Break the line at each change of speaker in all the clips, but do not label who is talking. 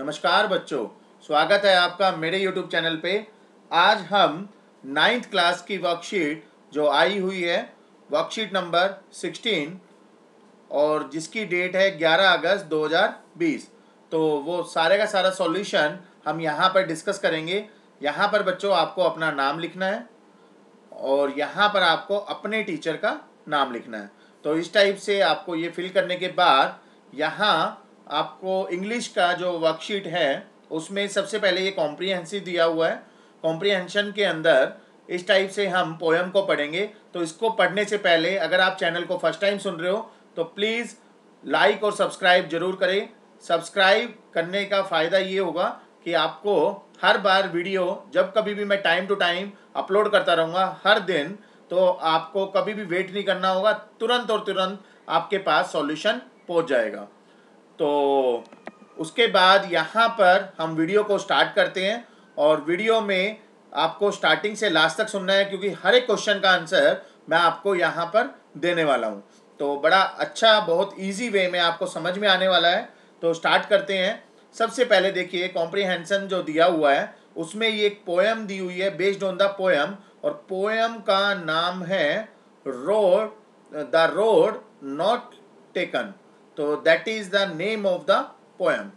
नमस्कार बच्चों, स्वागत है आपका मेरे YouTube चैनल पे। आज हम 9th क्लास की वर्कशीट जो आई हुई है, वर्कशीट नंबर 16 और जिसकी डेट है 11 अगस्त 2020, तो वो सारे का सारा सॉल्यूशन हम यहाँ पर डिस्कस करेंगे। यहाँ पर बच्चों आपको अपना नाम लिखना है और यहाँ पर आपको अपने टीचर का नाम लिखना है। तो इस टाइप से आपको ये फिल करने के बाद यहाँ आपको इंग्लिश का जो वर्कशीट है उसमें सबसे पहले ये कॉम्प्रिहेंसिव दिया हुआ है। कॉम्प्रिहेंशन के अंदर इस टाइप से हम पोएम को पढ़ेंगे। तो इसको पढ़ने से पहले अगर आप चैनल को फर्स्ट टाइम सुन रहे हो तो प्लीज़ लाइक और सब्सक्राइब जरूर करें। सब्सक्राइब करने का फ़ायदा ये होगा कि आपको हर बार वीडियो जब कभी भी मैं टाइम टू टाइम अपलोड करता रहूँगा हर दिन, तो आपको कभी भी वेट नहीं करना होगा, तुरंत और तुरंत आपके पास सॉल्यूशन पहुँच जाएगा। तो उसके बाद यहाँ पर हम वीडियो को स्टार्ट करते हैं और वीडियो में आपको स्टार्टिंग से लास्ट तक सुनना है क्योंकि हर एक क्वेश्चन का आंसर मैं आपको यहाँ पर देने वाला हूँ। तो बड़ा अच्छा, बहुत इजी वे में आपको समझ में आने वाला है। तो स्टार्ट करते हैं। सबसे पहले देखिए कॉम्प्रिहेंशन जो दिया हुआ है उसमें ये एक पोएम दी हुई है बेस्ड ऑन द पोएम, और पोएम का नाम है road, the road not taken. तो that is the name of the poem.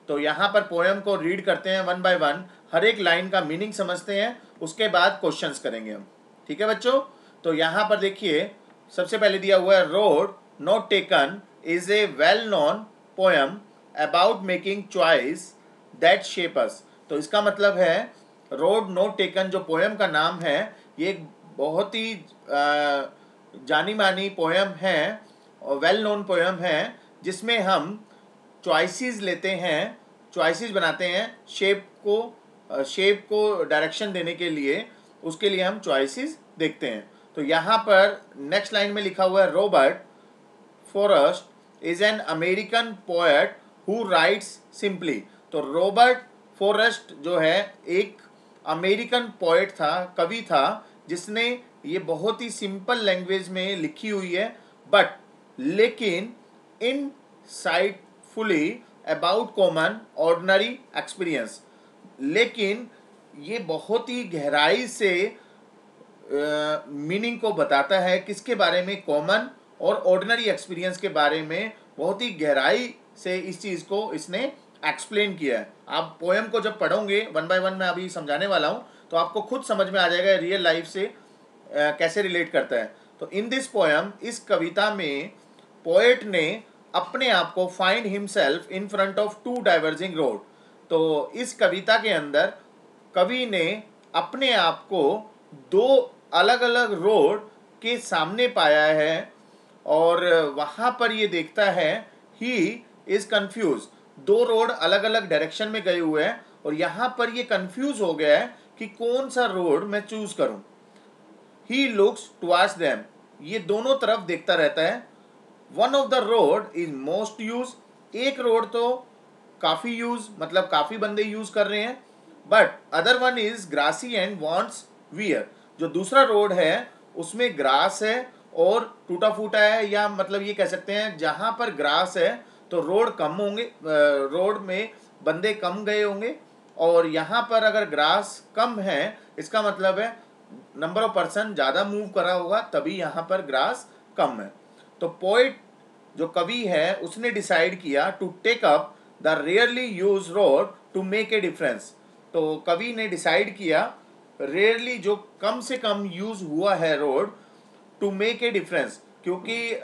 तो यहाँ पर पोएम को रीड करते हैं वन बाय वन, हर एक लाइन का मीनिंग समझते हैं, उसके बाद क्वेश्चंस करेंगे हम। ठीक है बच्चों। तो यहाँ पर देखिए सबसे पहले दिया हुआ है road not taken is a well known poem about making choice that shape us. तो इसका मतलब है रोड नॉट टेकन जो पोएम का नाम है ये एक बहुत ही जानी मानी पोएम है और वेल नोन पोएम है जिसमें हम चॉइसेस लेते हैं, चॉइसेस बनाते हैं शेप को डायरेक्शन देने के लिए, उसके लिए हम चॉइसेस देखते हैं। तो यहाँ पर नेक्स्ट लाइन में लिखा हुआ है Robert forest is an American poet who rights simply. तो रॉबर्ट फॉरेस्ट जो है एक अमेरिकन पोएट था, कवि था, जिसने ये बहुत ही सिंपल लैंग्वेज में लिखी हुई है, बट लेकिन insightfully about common ordinary experience. लेकिन ये बहुत ही गहराई से मीनिंग को बताता है, किसके बारे में, कॉमन और ऑर्डिनरी एक्सपीरियंस के बारे में बहुत ही गहराई से इस चीज़ को इसने एक्सप्लेन किया है। आप पोएम को जब पढ़ोगे वन बाय वन मैं अभी समझाने वाला हूँ तो आपको खुद समझ में आ जाएगा रियल लाइफ से कैसे रिलेट करता है। तो इन दिस पोएम, इस कविता में पोएट ने अपने आप को find himself in front of two diverging road. तो इस कविता के अंदर कवि ने अपने आप को दो अलग अलग रोड के सामने पाया है और वहाँ पर ये देखता है ही इज कंफ्यूज। दो रोड अलग अलग डायरेक्शन में गए हुए हैं और यहाँ पर ये कंफ्यूज हो गया है कि कौन सा रोड मैं चूज करूँ। ही लुक्स टुवर्ड्स देम, ये दोनों तरफ देखता रहता है। One of the road is most use, एक रोड तो काफ़ी यूज, मतलब काफ़ी बंदे यूज कर रहे हैं, but other one is grassy and wants wear. जो दूसरा रोड है उसमें ग्रास है और टूटा फूटा है, या मतलब ये कह सकते हैं जहाँ पर ग्रास है तो रोड कम होंगे, रोड में बंदे कम गए होंगे, और यहाँ पर अगर ग्रास कम है इसका मतलब है नंबर ऑफ पर्सन ज़्यादा मूव करा होगा, तभी यहाँ पर ग्रास कम है। तो पोइट जो कवि है उसने डिसाइड किया to take up the rarely use road to make a difference. तो कवि ने डिसाइड किया रेयरली, जो कम से कम यूज हुआ है road, to make a difference, क्योंकि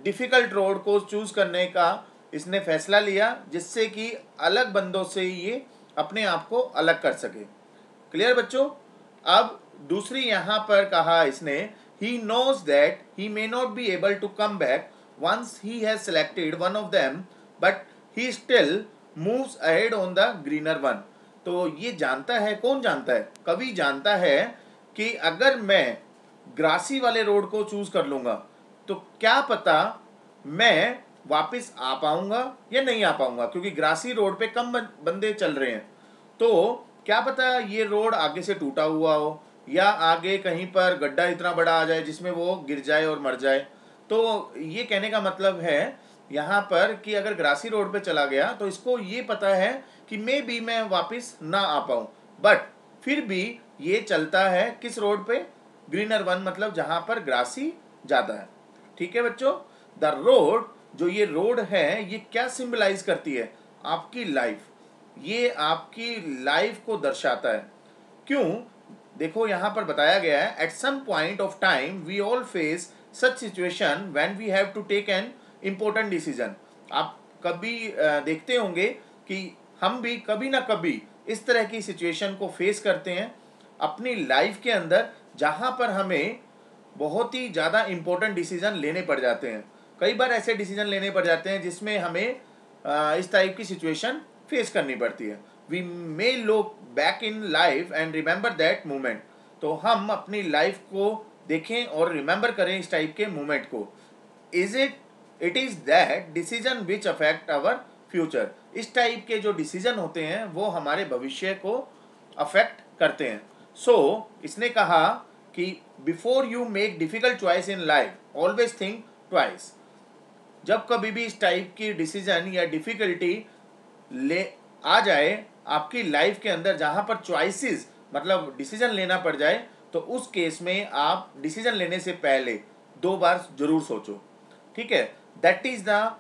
डिफ़िकल्ट रोड को चूज करने का इसने फैसला लिया जिससे कि अलग बंदों से ये अपने आप को अलग कर सके। क्लियर बच्चों। अब दूसरी यहाँ पर कहा इसने, he knows that he may not be able to come back once he has selected one of them, but he still moves ahead on the greener one. तो ये जानता है, कौन जानता है, कवि जानता है कि अगर मैं ग्रासी वाले रोड को चूज कर लूँगा तो क्या पता मैं वापस आ पाऊँगा या नहीं आ पाऊँगा, क्योंकि ग्रासी रोड पे कम बंदे चल रहे हैं। तो क्या पता ये रोड आगे से टूटा हुआ हो या आगे कहीं पर गड्ढा इतना बड़ा आ जाए जिसमें वो गिर जाए और मर जाए। तो ये कहने का मतलब है यहाँ पर कि अगर ग्रासी रोड पे चला गया तो इसको ये पता है कि मे बी मैं वापस ना आ पाऊँ, बट फिर भी ये चलता है किस रोड पे, ग्रीनर वन, मतलब जहाँ पर ग्रासी ज़्यादा है। ठीक है बच्चों, द रोड, जो ये रोड है ये क्या सिंबलाइज करती है, आपकी लाइफ, ये आपकी लाइफ को दर्शाता है। क्यों, देखो यहाँ पर बताया गया है, at some point of time we all face such situation when we have to take an important decision. आप कभी देखते होंगे कि हम भी कभी ना कभी इस तरह की सिचुएशन को फेस करते हैं अपनी लाइफ के अंदर, जहाँ पर हमें बहुत ही ज़्यादा इम्पोर्टेंट डिसीजन लेने पड़ जाते हैं। कई बार ऐसे डिसीजन लेने पड़ जाते हैं जिसमें हमें इस टाइप की सिचुएशन फेस करनी पड़ती है। We may look back in life and remember that moment. तो हम अपनी लाइफ को देखें और रिमेंबर करें इस टाइप के मोमेंट को। It is that decision which affect our future. इस टाइप के जो डिसीजन होते हैं वो हमारे भविष्य को अफेक्ट करते हैं। इसने कहा कि before you make difficult choice in life always think twice. जब कभी भी इस टाइप की डिसीजन या डिफ़िकल्टी ले आ जाए आपकी लाइफ के अंदर, जहाँ पर चॉइसेस मतलब डिसीजन लेना पड़ जाए, तो उस केस में आप डिसीजन लेने से पहले 2 बार जरूर सोचो। ठीक है, दैट इज़ द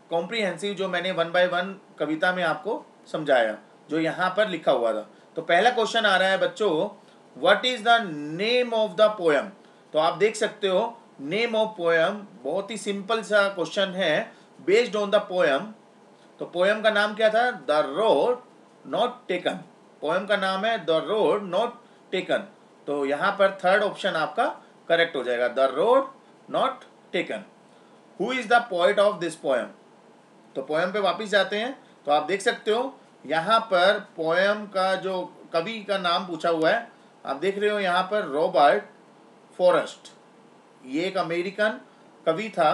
कॉम्प्रिहेंसिव, जो मैंने 1 बाय 1 कविता में आपको समझाया, जो यहाँ पर लिखा हुआ था। तो पहला क्वेश्चन आ रहा है बच्चों, what is the name of the poem. तो आप देख सकते हो नेम ऑफ पोएम बहुत ही सिंपल सा क्वेश्चन है, बेस्ड ऑन द पोएम। तो पोएम का नाम क्या था, the road not taken. Poem का नाम है द रोड नॉट टेकन। तो यहाँ पर थर्ड ऑप्शन आपका करेक्ट हो जाएगा, the road not taken. Who is the poet of this poem. तो पोएम पे वापस जाते हैं, तो आप देख सकते हो यहाँ पर पोएम का जो कवि का नाम पूछा हुआ है, आप देख रहे हो यहाँ पर रॉबर्ट फॉरेस्ट। ये एक अमेरिकन कवि था,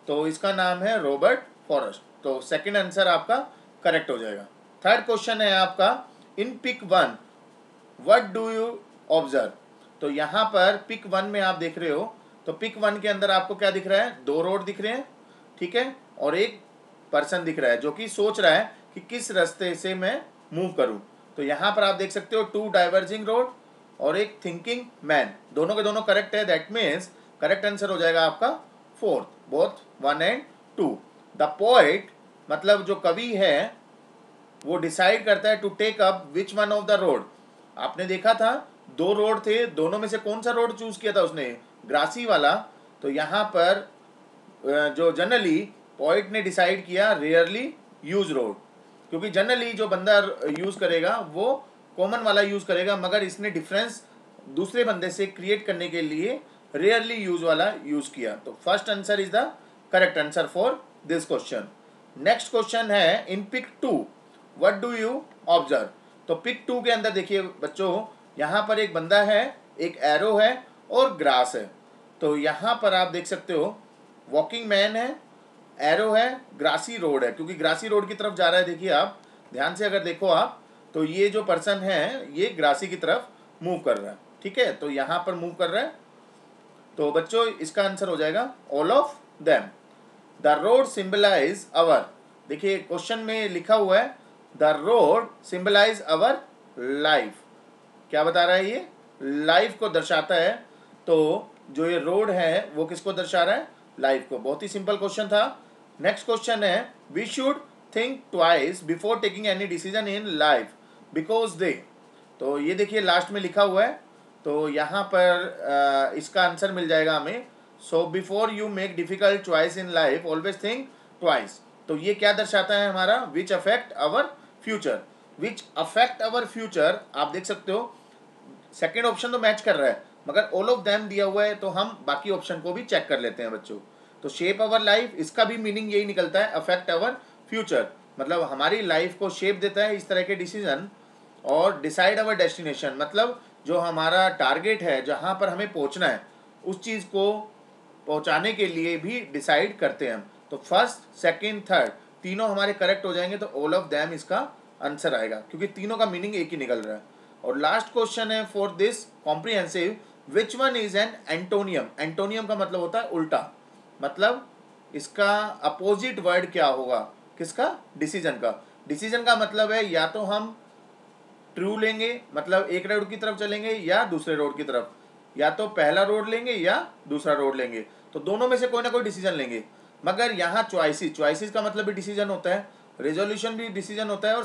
तो इसका नाम है रॉबर्ट फॉरेस्ट। तो सेकंड आंसर आपका करेक्ट हो जाएगा। थर्ड क्वेश्चन है आपका, in pic one what do you observe. तो यहाँ पर पिक वन में आप देख रहे हो, तो पिक वन के अंदर आपको क्या दिख रहा है, 2 रोड दिख रहे हैं, ठीक है, और एक पर्सन दिख रहा है जो कि सोच रहा है कि किस रास्ते से मैं मूव करूं। तो यहाँ पर आप देख सकते हो 2 डाइवर्जिंग रोड और एक थिंकिंग मैन, दोनों के दोनों करेक्ट है। दैट मीन्स करेक्ट आंसर हो जाएगा आपका fourth, both 1 and 2। The poet मतलब जो कवि है वो डिसाइड करता है to take up which one of the road. आपने देखा था 2 रोड थे, दोनों में से कौन सा रोड चूज किया था उसने, ग्रासी वाला। तो यहाँ पर जो जनरली पोइट ने डिसाइड किया रेयरली यूज रोड, क्योंकि जनरली जो बंदा यूज करेगा वो कॉमन वाला यूज करेगा, मगर इसने डिफरेंस दूसरे बंदे से क्रिएट करने के लिए रेयरली यूज वाला यूज किया। तो first answer is the correct answer for this question. Next question है, in pic 2 what do you observe. तो पिक 2 के अंदर देखिए बच्चों, यहाँ पर एक बंदा है, एक एरो है और ग्रास है। तो यहाँ पर आप देख सकते हो वॉकिंग मैन है, एरो है, ग्रासी रोड है, क्योंकि ग्रासी रोड की तरफ जा रहा है। देखिए आप ध्यान से अगर देखो आप, तो ये जो पर्सन है ये ग्रासी की तरफ मूव कर रहा है, ठीक है, तो यहाँ पर मूव कर रहा है। तो बच्चों इसका आंसर हो जाएगा all of them. The road symbolise our, देखिए क्वेश्चन में लिखा हुआ है the road symbolise our life. क्या बता रहा है ये, लाइफ को दर्शाता है। तो जो ये रोड है वो किसको दर्शा रहा है, लाइफ को। बहुत ही सिंपल क्वेश्चन था। नेक्स्ट क्वेश्चन है, we should think twice before taking any decision in life because they. तो ये देखिए लास्ट में लिखा हुआ है, तो यहाँ पर इसका आंसर मिल जाएगा हमें। So before you make difficult choice in life always think twice. तो ये क्या दर्शाता है हमारा, which affect our future. Which affect our future, आप देख सकते हो सेकेंड ऑप्शन तो मैच कर रहा है, मगर ऑल ऑफ देम दिया हुआ है, तो हम बाकी ऑप्शन को भी चेक कर लेते हैं बच्चों। तो शेप आवर लाइफ, इसका भी मीनिंग यही निकलता है, अफेक्ट आवर फ्यूचर, मतलब हमारी लाइफ को शेप देता है इस तरह के डिसीजन। और डिसाइड आवर डेस्टिनेशन, मतलब जो हमारा टारगेट है, जहाँ पर हमें पहुँचना है, उस चीज़ को पहुँचाने के लिए भी डिसाइड करते हैं हम। तो फर्स्ट सेकेंड थर्ड तीनों हमारे करेक्ट हो जाएंगे, तो ऑल ऑफ देम इसका आंसर आएगा, क्योंकि तीनों का मीनिंग एक ही निकल रहा है। और लास्ट क्वेश्चन है for this comprehensive, which one is an antonym. Antonym का मतलब होता है उल्टा, मतलब इसका अपोजिट वर्ड क्या होगा, किसका, डिसीजन का। डिसीजन का मतलब है या तो हम ट्रू लेंगे, मतलब एक रोड की तरफ चलेंगे, या दूसरे रोड की तरफ, या तो पहला रोड लेंगे या दूसरा रोड लेंगे, तो दोनों में से कोई ना कोई डिसीजन लेंगे। मगर यहाँ चॉइसेस का मतलब भी डिसीजन होता है, रेजोल्यूशन भी डिसीजन होता है, और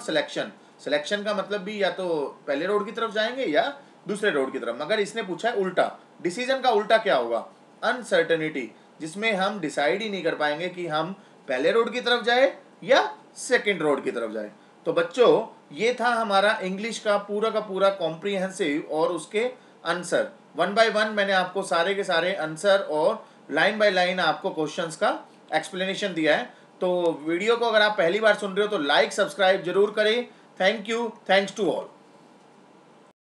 सिलेक्शन का मतलब भी या तो पहले रोड की तरफ जाएंगे या दूसरे रोड की तरफ। मगर इसने पूछा है उल्टा, डिसीजन का उल्टा क्या होगा, अनसर्टेनिटी, जिसमें हम डिसाइड ही नहीं कर पाएंगे कि हम पहले रोड की तरफ जाए या सेकेंड रोड की तरफ जाए। तो बच्चों, ये था हमारा इंग्लिश का पूरा कॉम्प्रिहेंसिव और उसके आंसर। 1 बाय 1 मैंने आपको सारे के सारे आंसर और लाइन बाय लाइन आपको क्वेश्चंस का एक्सप्लेनेशन दिया है। तो वीडियो को अगर आप पहली बार सुन रहे हो तो लाइक सब्सक्राइब जरूर करें। Thank you, thanks to all.